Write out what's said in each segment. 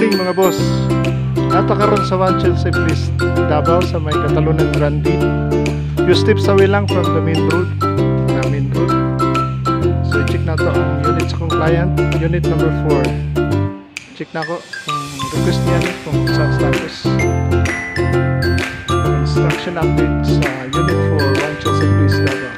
morning mga boss. Ato karon sa One Chelsea Place Davao sa may Katalunan Grande. Few steps away lang from the main road. So check na to ang unit sa kong client, unit number 4. Check na ko kung request niya kung sa status. Construction update sa unit 4 One Chelsea Place Davao.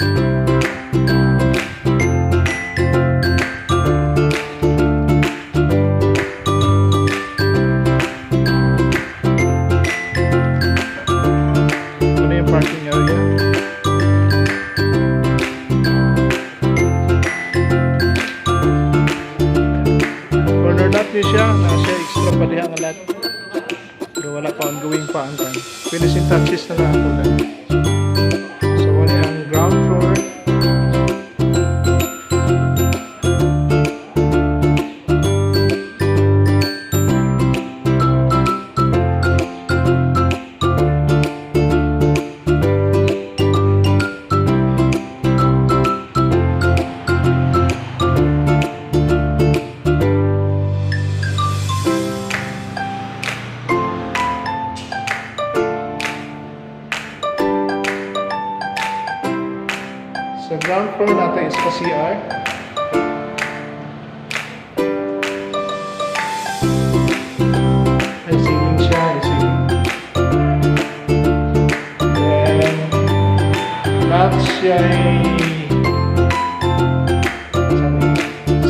Siya extra pa diha nga lahat pero wala pa ongoing pa ang kan finishing touches na lang ako lang. So wala ang ground floor, sa ground floor natin is pa CR. May ceiling siya, may ceiling. Then, lahat siya ay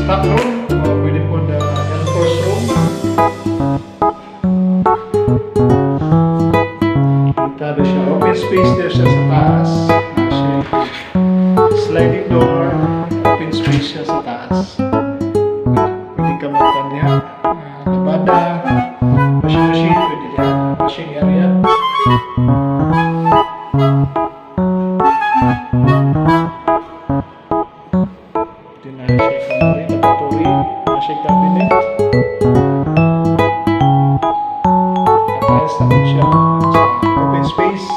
stock room o pwede po na enforce room. Kita siya, open space there siya sa taas. Sliding door, open space siya sa taas. Pwede gamitan niya. Labada, washing machine, pwede niya. Washing area. Pwede na siya laboratory, na siya cabinet. Attached naman siya sa open space.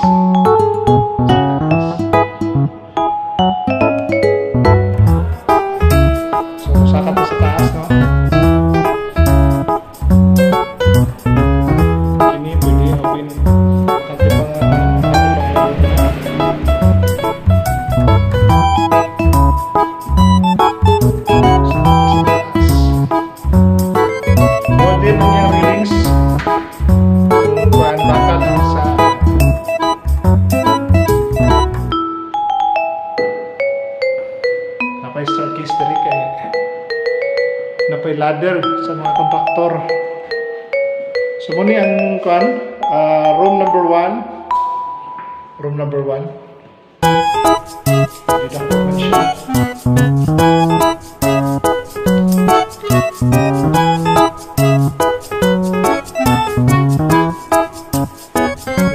Napay staircase diri kay napay ladder sa mga kontraktor. So muni ang kuan, room number 1. Room number 1. Dito ang siya.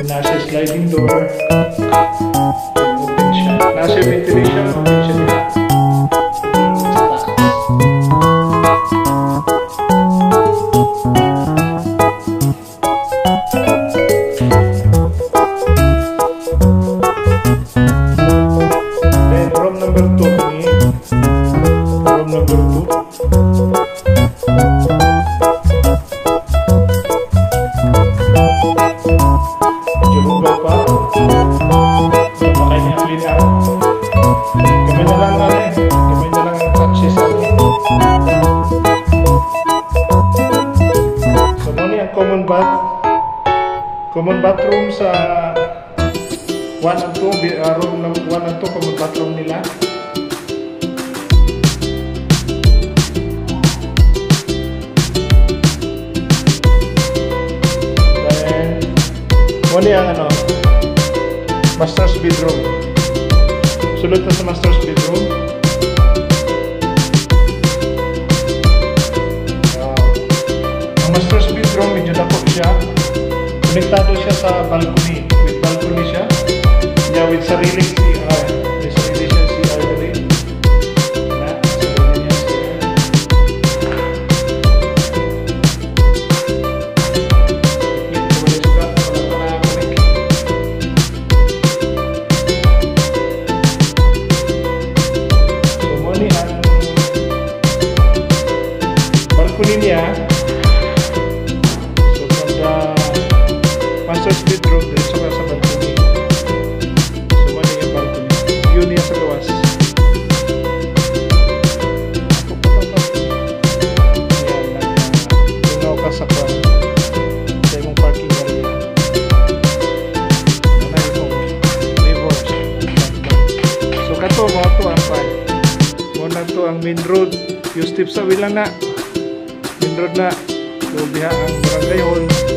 Nasa sliding door. Open siya. Nasa ventilation, open siya nila. Then room number 2 ni. Room number 2. Jumbo pa. Pakai niya clean out. Kamay na lang natin. Kamay na lang ang touches natin. So muna ang common bathroom sa 1 and 2. Room 1 and 2 common bathroom nila. Muna ang master's bedroom. Sulod na sa master's bedroom. Ang master's bedroom, medyo dako siya. Konektado siya sa balcony. With balcony siya. Yeah, with sariling CR. May sarili siya CR rin. Sarili niya CR. Balcony niya master's bedroom dito sa balcony. So mali yung balcony. View niya sa gawas. Tunaw ka sa kwan. Sa imong parking area. Nanay mong neighbors. So kato mo to ang kwan. Muna to ang main road. Yung steps sa wila na. Main road na. So diha ang barangay hall.